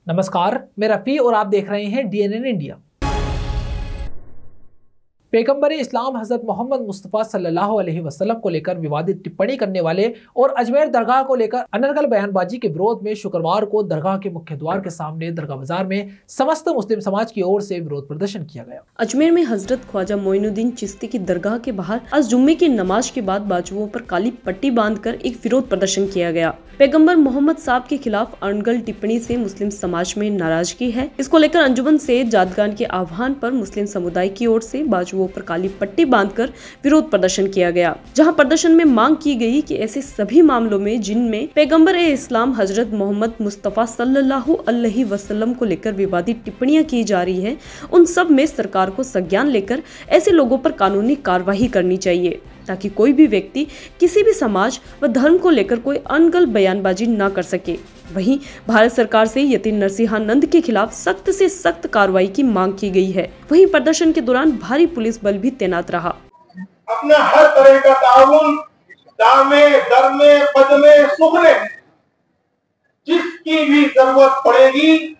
नमस्कार, मैं रफ़ी और आप देख रहे हैं DNN इंडिया। पैगंबर इस्लाम हज़रत मोहम्मद मुस्तफ़ा सल्लल्लाहु अलैहि वसल्लम को लेकर विवादित टिप्पणी करने वाले और अजमेर दरगाह को लेकर अनर्गल बयानबाजी के विरोध में शुक्रवार को दरगाह के मुख्य द्वार के सामने दरगाह बाजार में समस्त मुस्लिम समाज की ओर से विरोध प्रदर्शन किया गया। अजमेर में हजरत ख्वाजा मोइनुद्दीन चिश्ती की दरगाह के बाहर आज जुम्मे की नमाज के बाद बाजुओं पर काली पट्टी बांधकर एक विरोध प्रदर्शन किया गया। पैगंबर मोहम्मद साहब के खिलाफ अनर्गल टिप्पणी से मुस्लिम समाज में नाराजगी है। इसको लेकर अंजुमन से जादगान के आह्वान पर मुस्लिम समुदाय की ओर से बाजुओं पर काली पट्टी बांधकर विरोध प्रदर्शन किया गया, जहां प्रदर्शन में मांग की गई कि ऐसे सभी मामलों में जिनमें पैगंबर इस्लाम हजरत मोहम्मद मुस्तफ़ा सल्लल्लाहु अलैहि वसल्लम को लेकर विवादित टिप्पणियां की जा रही है, उन सब में सरकार को संज्ञान लेकर ऐसे लोगों पर कानूनी कार्यवाही करनी चाहिए, ताकि कोई भी व्यक्ति किसी भी समाज व धर्म को लेकर कोई अनर्गल बयानबाजी न कर सके। वहीं भारत सरकार से यतीम नरसिंहानंद के खिलाफ सख्त से सख्त कार्रवाई की मांग की गई है। वहीं प्रदर्शन के दौरान भारी पुलिस बल भी तैनात रहा। अपना हर तरह का ताउन दामे दरमे पदमे सुखने जिसकी भी जरूरत पड़ेगी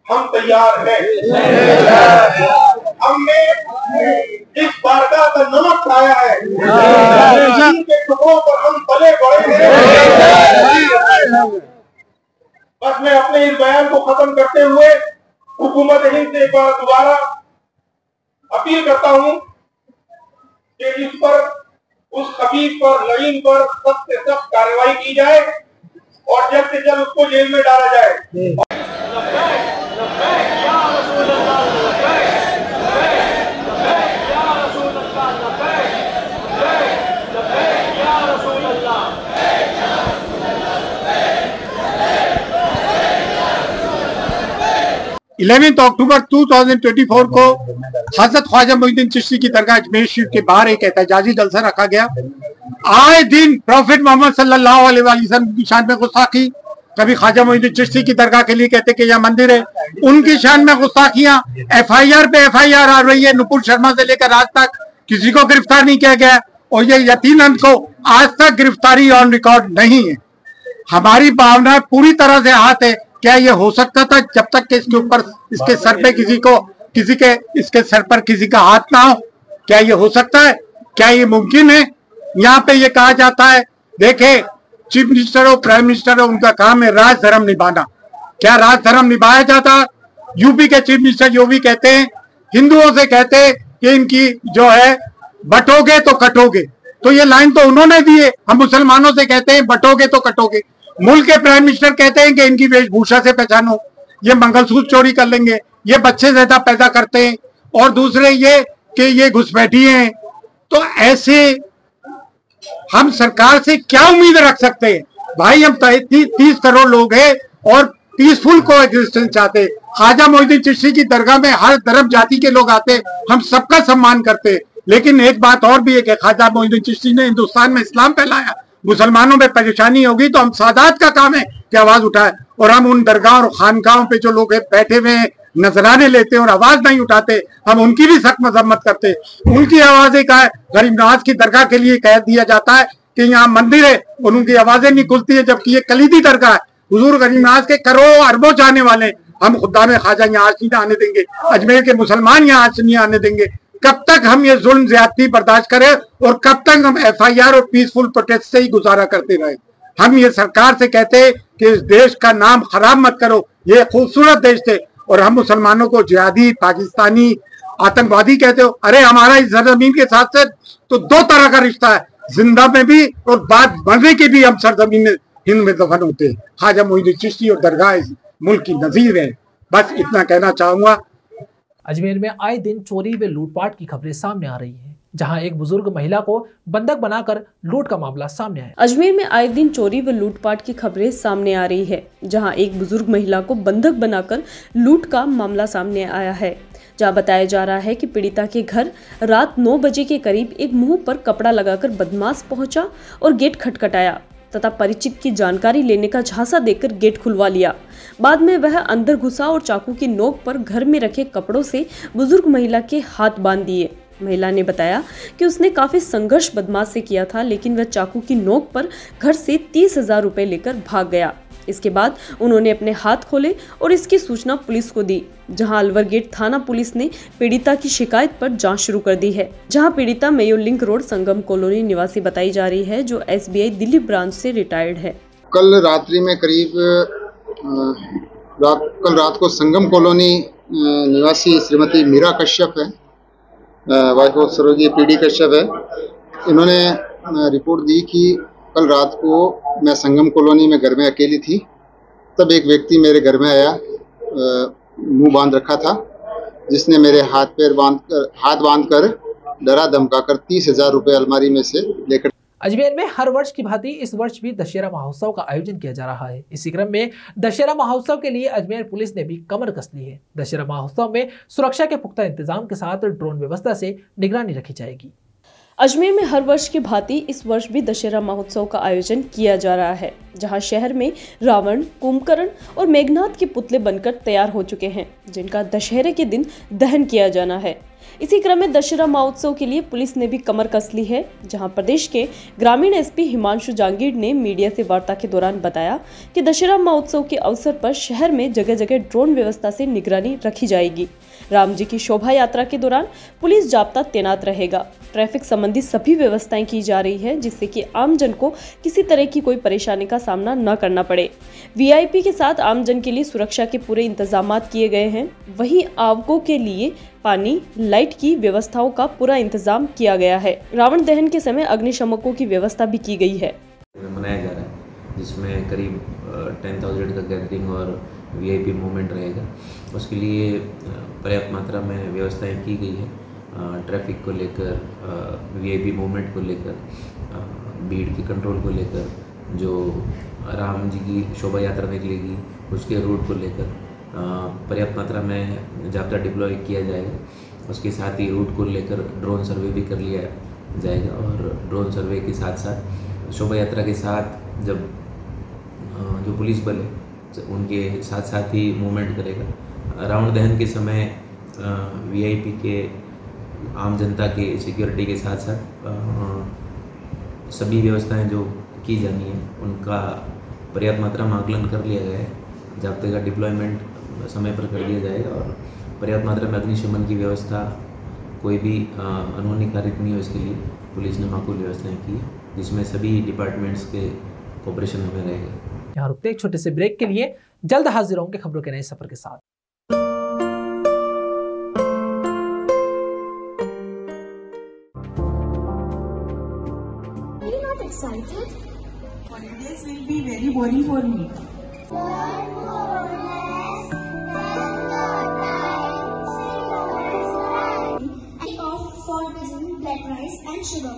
हम तैयार हैं। हमने इस बारगाह का नमक खाया है, के टुकड़ों पर हम पले बड़े हैं। बस मैं अपने इस बयान को खत्म करते हुए हुकूमत हिंद से एक बार दोबारा अपील करता हूं कि इस पर, उस खबीर पर, लईन पर सख्त से सख्त कार्रवाई की जाए और जल्द से जल्द उसको जेल में डाला जाए। अक्टूबर 2024 को हजरत ख्वाजा मोइनुद्दीन चिश्ती की दरगाह अजमेर शरीफ के बाहर एक एहतजाजी जलसा रखा गया। आए दिन प्रॉफिट मोहम्मद सल्लल्लाहु अलैहि वसल्लम की शान में गुस्ताखी, कभी ख्वाजा मोइनुद्दीन चिश्ती की दरगाह के लिए कहते कि यहाँ मंदिर है, उनकी शान में गुस्ताखियां, FIR पे FIR आ रही है। नुपुर शर्मा से लेकर आज तक किसी को गिरफ्तार नहीं किया गया और ये यतीमन को आज तक गिरफ्तारी ऑन रिकॉर्ड नहीं है। हमारी भावना पूरी तरह से हाथ है। क्या ये हो सकता था जब तक कि इसके ऊपर, इसके सर पे इसके सर पर किसी का हाथ ना हो? क्या ये हो सकता है? क्या ये मुमकिन है? यहाँ पे ये कहा जाता है, देखे चीफ मिनिस्टर हो, प्राइम मिनिस्टर हो, उनका काम है राज धर्म निभाना। क्या राज धर्म निभाया जाता? यूपी के चीफ मिनिस्टर जो भी कहते हैं, हिंदुओं से कहते हैं कि इनकी जो है बटोगे तो कटोगे, तो ये लाइन तो उन्होंने दी है। हम मुसलमानों से कहते हैं बटोगे तो कटोगे। मुल्क के प्राइम मिनिस्टर कहते हैं कि इनकी वेशभूषा से पहचानो, ये मंगलसूत्र चोरी कर लेंगे, ये बच्चे ज्यादा पैदा करते हैं, और दूसरे ये कि ये घुसपैठी हैं। तो ऐसे हम सरकार से क्या उम्मीद रख सकते हैं? भाई हम 30 करोड़ लोग हैं और पीसफुल को एग्जिस्टेंस चाहते हैं। ख्वाजा मोइनुद्दीन चिश्ती की दरगाह में हर धर्म जाति के लोग आते हैं, हम सबका सम्मान करते हैं। लेकिन एक बात और भी है कि ख्वाजा मोइनुद्दीन चिश्ती ने हिंदुस्तान में इस्लाम फैलाया। मुसलमानों में परेशानी होगी तो हम सादात का काम है कि आवाज उठाए, और हम उन दरगाह और खानकाहों पे जो लोग बैठे हुए हैं नजराने लेते हैं और आवाज नहीं उठाते, हम उनकी भी सख्त मजम्मत करते हैं। उनकी आवाजें का है, गरीब नवाज की दरगाह के लिए कह दिया जाता है कि यहाँ मंदिर है और उनकी आवाजें नहीं खुलती है, जबकि ये कलीदी दरगाह है। हुजूर गरीब नवाज के करोड़ों अरबों चाहने वाले, हम खुदाम खाजा यहाँ आज नहीं आने देंगे, अजमेर के मुसलमान यहाँ आज नहीं आने देंगे। कब तक हम ये जुल्म ज्यादती बर्दाश्त करें और कब तक हम FIR और पीसफुल प्रोटेस्ट से ही गुजारा करते रहे? हम ये सरकार से कहते हैं कि इस देश का नाम खराब मत करो, ये खूबसूरत देश थे, और हम मुसलमानों को जिहादी, पाकिस्तानी, आतंकवादी कहते हो। अरे हमारा इस सरजमीन के साथ से तो दो तरह का रिश्ता है, जिंदा में भी और बाद मरने के भी हम सरजमीन हिंद में दफन होते हैं। ख्वाजा मोइनुद्दीन चिश्ती और दरगाह इस मुल्क की नजीर है। बस इतना कहना चाहूंगा। अजमेर में आए दिन चोरी व लूटपाट की खबरें सामने आ रही हैं, जहां एक बुजुर्ग महिला को बंधक बनाकर लूट का मामला सामने आया। अजमेर में आए दिन चोरी व लूटपाट की खबरें सामने आ रही है, जहां एक बुजुर्ग महिला को बंधक बनाकर लूट का मामला सामने आया है। जहां बताया जा रहा है कि पीड़िता के घर रात 9 बजे के करीब एक मुंह पर कपड़ा लगाकर बदमाश पहुंचा और गेट खटखटाया तथा परिचित की जानकारी लेने का झांसा देकर गेट खुलवा लिया। बाद में वह अंदर घुसा और चाकू की नोक पर घर में रखे कपड़ों से बुजुर्ग महिला के हाथ बांध दिए। महिला ने बताया कि उसने काफी संघर्ष बदमाश से किया था, लेकिन वह चाकू की नोक पर घर से 30,000 रुपए लेकर भाग गया। इसके बाद उन्होंने अपने हाथ खोले और इसकी सूचना पुलिस को दी, जहां अलवर गेट थाना पुलिस ने पीड़िता की शिकायत पर जांच शुरू कर दी है। जहां पीड़िता मेयो लिंक रोड संगम कॉलोनी निवासी बताई जा रही है, जो SBI दिल्ली ब्रांच से रिटायर्ड है। कल रात्रि में करीब कल रात को संगम कॉलोनी निवासी श्रीमती मीरा कश्यप है, वाइफ ऑफ स्वर्गीय PD कश्यप है। इन्होंने रिपोर्ट दी कि कल रात को मैं संगम कॉलोनी में घर में अकेली थी, तब एक व्यक्ति मेरे घर में आया, मुंह बांध रखा था, जिसने मेरे हाथ बांध कर डरा धमकाकर 30,000 रुपये अलमारी में से लेकर। अजमेर में हर वर्ष की भांति इस वर्ष भी दशहरा महोत्सव का आयोजन किया जा रहा है। इसी क्रम में दशहरा महोत्सव के लिए अजमेर पुलिस ने भी कमर कस ली है। दशहरा महोत्सव में सुरक्षा के पुख्ता इंतजाम के साथ ड्रोन व्यवस्था से निगरानी रखी जाएगी। अजमेर में हर वर्ष की भांति इस वर्ष भी दशहरा महोत्सव का आयोजन किया जा रहा है, जहां शहर में रावण, कुंभकर्ण और मेघनाथ के पुतले बनकर तैयार हो चुके हैं, जिनका दशहरे के दिन दहन किया जाना है। इसी क्रम में दशहरा महोत्सव के लिए पुलिस ने भी कमर कस ली है, जहां प्रदेश के ग्रामीण SP हिमांशु जांगीर ने मीडिया से वार्ता के दौरान बताया कि दशहरा महोत्सव के अवसर पर शहर में जगह जगह ड्रोन व्यवस्था से निगरानी रखी जाएगी। राम जी की शोभा यात्रा के दौरान पुलिस जाब्ता तैनात रहेगा। ट्रैफिक संबंधी सभी व्यवस्थाएं की जा रही है, जिससे कि आमजन को किसी तरह की कोई परेशानी का सामना न करना पड़े। VIP के साथ आमजन के लिए सुरक्षा के पूरे इंतजाम किए गए हैं। वहीं आवकों के लिए पानी, लाइट की व्यवस्थाओं का पूरा इंतजाम किया गया है। रावण दहन के समय अग्निशमकों की व्यवस्था भी की गई है। मनाया जा रहा है, जिसमें करीब 10,000 का गैदरिंग और VIP मूवमेंट रहेगा। उसके लिए पर्याप्त मात्रा में व्यवस्थाएं की गई है। ट्रैफिक को लेकर, VIP मूवमेंट को लेकर, भीड़ के कंट्रोल को लेकर, जो राम जी की शोभा यात्रा निकलेगी उसके रूट को लेकर पर्याप्त मात्रा में जाब्ता डिप्लॉय किया जाएगा। उसके साथ ही रूट को लेकर ड्रोन सर्वे भी कर लिया जाएगा और ड्रोन सर्वे के साथ साथ शोभा यात्रा के साथ जब जो पुलिस बल है उनके साथ साथ ही मूवमेंट करेगा। रावण दहन के समय VIP के, आम जनता के सिक्योरिटी के साथ साथ सभी व्यवस्थाएं जो की जानी है उनका पर्याप्त मात्रा में आकलन कर लिया गया है। जाब्ते का डिप्लॉयमेंट समय पर कर दिया जाएगा और पर्याप्त मात्रा में अग्निशमन की व्यवस्था, कोई भी अनहोनी कार्य नहीं हो, इसके लिए पुलिस ने माकूल व्यवस्थाएं की है, जिसमें सभी डिपार्टमेंट्स के कोऑपरेशन में रहेगा। यहाँ रुकते एक छोटे से ब्रेक के लिए, जल्द हाजिर होंगे खबरों के नए सफर के साथ। Are you not excited? Holidays will be very boring for me. For cuisine, black rice and sugar.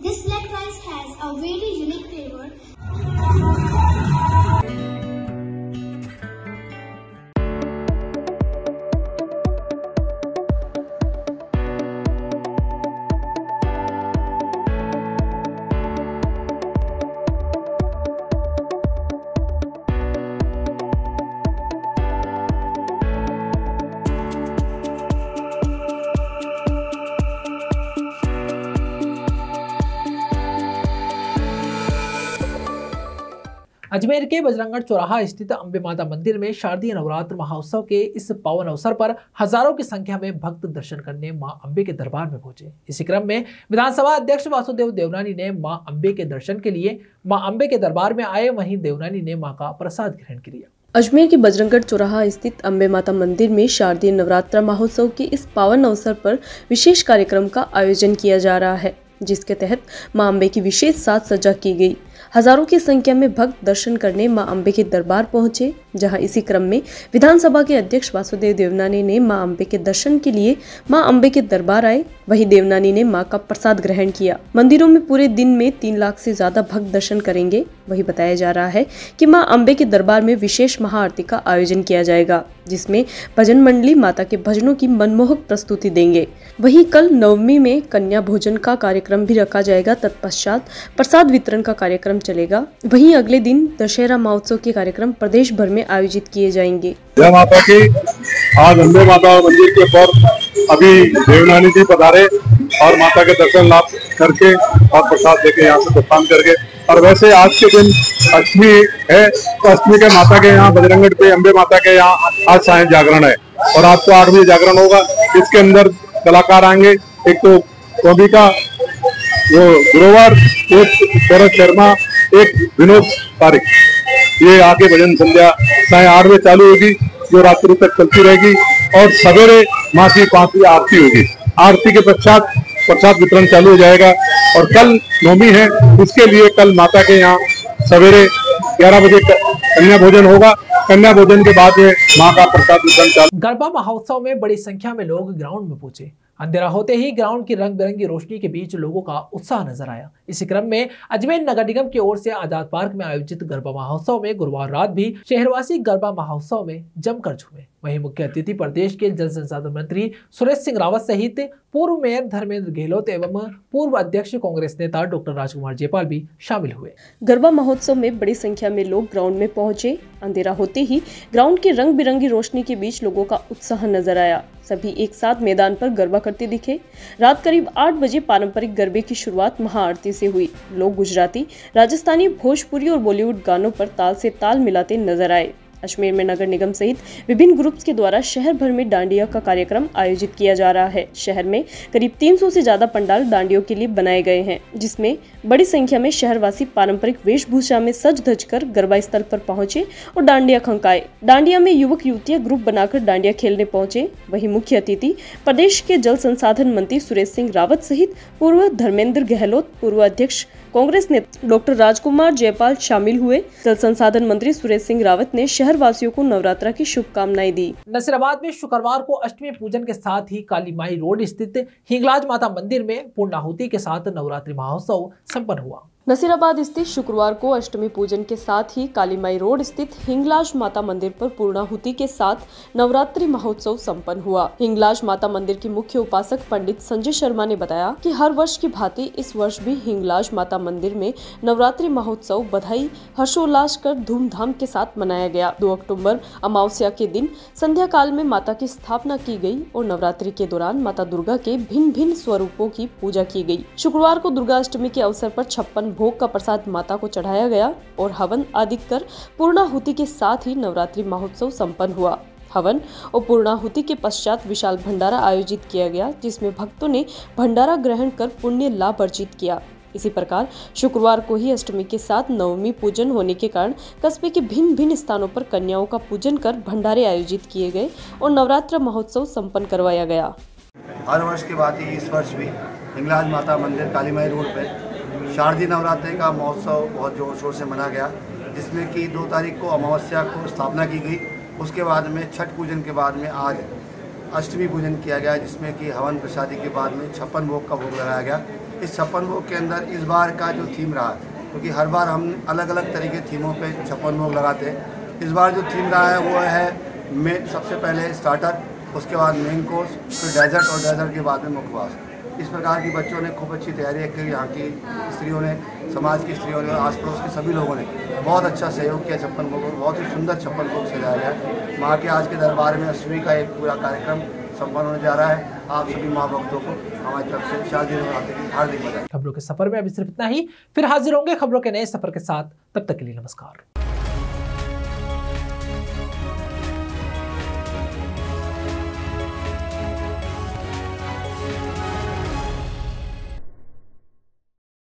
This black rice has a very unique flavor. Ajmer के बजरंगगढ़ चौराहा स्थित अंबे माता मंदिर में शारदीय नवरात्र महोत्सव के इस पावन अवसर पर हजारों की संख्या में भक्त दर्शन करने मां अंबे के दरबार में पहुंचे। इसी क्रम में विधानसभा अध्यक्ष वासुदेव देवनानी ने मां अंबे के दर्शन के लिए मां अंबे के दरबार में आए, वहीं देवनानी ने मां का प्रसाद ग्रहण किया। अजमेर के बजरंगगढ़ चौराहा स्थित अंबे माता मंदिर में शारदीय नवरात्र महोत्सव के इस पावन अवसर पर विशेष कार्यक्रम का आयोजन किया जा रहा है, जिसके तहत मां अंबे की विशेष साज सज्जा की गई। हजारों की संख्या में भक्त दर्शन करने मां अंबे के दरबार पहुंचे, जहां इसी क्रम में विधानसभा के अध्यक्ष वासुदेव देवनानी ने मां अंबे के दर्शन के लिए मां अंबे के दरबार आए। वहीं देवनानी ने मां का प्रसाद ग्रहण किया। मंदिरों में पूरे दिन में 3 लाख से ज्यादा भक्त दर्शन करेंगे। वही बताया जा रहा है कि मां अंबे के दरबार में विशेष महाआरती का आयोजन किया जाएगा, जिसमें भजन मंडली माता के भजनों की मनमोहक प्रस्तुति देंगे। वहीं कल नवमी में कन्या भोजन का कार्यक्रम भी रखा जाएगा। तत्पश्चात प्रसाद वितरण का कार्यक्रम चलेगा। वहीं अगले दिन दशहरा महोत्सव के कार्यक्रम प्रदेश भर में आयोजित किए जाएंगे। जय माता की। आज अंबे माता मंदिर के पर अभी देवनानी जी पधारे और माता के दर्शन लाभ करके और प्रसाद लेके यहाँ से प्रस्थान करके। और वैसे आज के दिन अष्टमी है, तो अष्टमी के माता के यहाँ बजरंगगढ़ पे अम्बे माता के यहाँ आज सायं जागरण है और आपको 8 बजे जागरण होगा। इसके अंदर कलाकार आएंगे, एक तो कविका वो ग्रोवर, एक शरद शर्मा, एक विनोद पारिक। ये आके भजन संध्या सायं 8 बजे चालू होगी जो रात्रि तक चलती रहेगी और सवेरे माँ की 5 बजे आरती होगी। आरती के पश्चात प्रसाद वितरण चालू हो जाएगा। और कल नवमी है, इसके लिए कल माता के यहाँ सवेरे 11 बजे कन्या भोजन होगा। कन्या भोजन के बाद में माँ का प्रसाद वितरण चालू। गरबा महोत्सव में बड़ी संख्या में लोग ग्राउंड में पहुंचे। अंधेरा होते ही ग्राउंड की रंग बिरंगी रोशनी के बीच लोगों का उत्साह नजर आया। इसी क्रम में अजमेर नगर निगम की ओर से आजाद पार्क में आयोजित गरबा महोत्सव में गुरुवार रात भी शहरवासी गरबा महोत्सव में जमकर झूमे। वहीं मुख्य अतिथि प्रदेश के जल संसाधन मंत्री सुरेश सिंह रावत सहित पूर्व मेयर धर्मेंद्र गहलोत एवं पूर्व अध्यक्ष कांग्रेस नेता डॉक्टर राजकुमार जयपाल भी शामिल हुए। गरबा महोत्सव में बड़ी संख्या में लोग ग्राउंड में पहुंचे। अंधेरा होते ही ग्राउंड की रंग बिरंगी रोशनी के बीच लोगों का उत्साह नजर आया। सभी एक साथ मैदान पर गरबा करते दिखे। रात करीब 8 बजे पारंपरिक गरबे की शुरुआत महाआरती से हुई। लोग गुजराती, राजस्थानी, भोजपुरी और बॉलीवुड गानों पर ताल से ताल मिलाते नजर आए। अजमेर में नगर निगम सहित विभिन्न ग्रुप्स के द्वारा शहर भर में डांडिया का कार्यक्रम आयोजित किया जा रहा है। शहर में करीब 300 से ज्यादा पंडाल डांडियों के लिए बनाए गए हैं, जिसमें बड़ी संख्या में शहरवासी पारंपरिक वेशभूषा में सज धज कर गरबा स्थल पर पहुंचे और डांडिया खंकाए। डांडिया में युवक युवतियां ग्रुप बनाकर डांडिया खेलने पहुंचे। वहीं मुख्य अतिथि प्रदेश के जल संसाधन मंत्री सुरेश सिंह रावत सहित पूर्व धर्मेंद्र गहलोत, पूर्व अध्यक्ष कांग्रेस नेता डॉक्टर राजकुमार जयपाल शामिल हुए। जल संसाधन मंत्री सुरेश सिंह रावत ने शहर वासियों को नवरात्रा की शुभकामनाएं दी। नसीराबाद में शुक्रवार को अष्टमी पूजन के साथ ही काली माई रोड स्थित हिंगलाज माता मंदिर में पूर्णाहुति के साथ नवरात्रि महोत्सव संपन्न हुआ। नसीराबाद स्थित शुक्रवार को अष्टमी पूजन के साथ ही काली माई रोड स्थित हिंगलाज माता मंदिर पर पूर्णाहुति के साथ नवरात्रि महोत्सव संपन्न हुआ। हिंगलाज माता मंदिर की मुख्य उपासक पंडित संजय शर्मा ने बताया कि हर वर्ष की भांति इस वर्ष भी हिंगलाज माता मंदिर में नवरात्रि महोत्सव बधाई हर्षोल्लास कर धूमधाम के साथ मनाया गया। 2 अक्टूबर अमावस्या के दिन संध्या काल में माता की स्थापना की गई और नवरात्रि के दौरान माता दुर्गा के भिन्न भिन्न स्वरूपों की पूजा की गई। शुक्रवार को दुर्गा अष्टमी के अवसर पर 56 भोग का प्रसाद माता को चढ़ाया गया और हवन आदि कर पूर्णाहुति के साथ ही नवरात्रि महोत्सव संपन्न हुआ। हवन और पूर्णाहुति के पश्चात विशाल भंडारा आयोजित किया गया, जिसमें भक्तों ने भंडारा ग्रहण कर पुण्य लाभ अर्जित किया। इसी प्रकार शुक्रवार को ही अष्टमी के साथ नवमी पूजन होने के कारण कस्बे के भिन्न भिन्न स्थानों पर कन्याओं का पूजन कर भंडारे आयोजित किए गए और नवरात्र महोत्सव संपन्न करवाया गया। हर वर्ष की बात ही इस वर्ष भी हिंगलाज माता मंदिर काली माई रोड पे शारदीय नवरात्रि का महोत्सव बहुत जोर शोर से मना गया, जिसमें कि 2 तारीख को अमावस्या को स्थापना की गई। उसके बाद में छठ पूजन के बाद में आज अष्टमी पूजन किया गया, जिसमें कि हवन प्रसादी के बाद में 56 भोग का भोग लगाया गया। इस 56 भोग के अंदर इस बार का जो थीम रहा, क्योंकि हर बार हम अलग अलग तरह के थीमों पे 56 भोग लगाते हैं, इस बार जो थीम रहा है वो है सबसे पहले स्टार्टर, उसके बाद मेन कोर्स, फिर डेजर्ट और डेजर्ट के बाद में मुखवास। इस प्रकार की बच्चों ने खूब अच्छी तैयारी की। यहाँ की स्त्रियों ने, समाज की स्त्रियों ने, आस पड़ोस के सभी लोगों ने बहुत अच्छा सहयोग किया। 56 भोग बहुत ही सुंदर 56 भोग सजाया गया। माँ के आज के दरबार में अष्टमी का एक पूरा कार्यक्रम संपन्न होने जा रहा है। आप सभी माँ भक्तों को हमारी तरफ से शारदीय नवरात्रि की हार्दिक बधाई। खबरों के सफर में अभी सिर्फ इतना ही, फिर हाजिर होंगे खबरों के नए सफर के साथ। तब तक के लिए नमस्कार।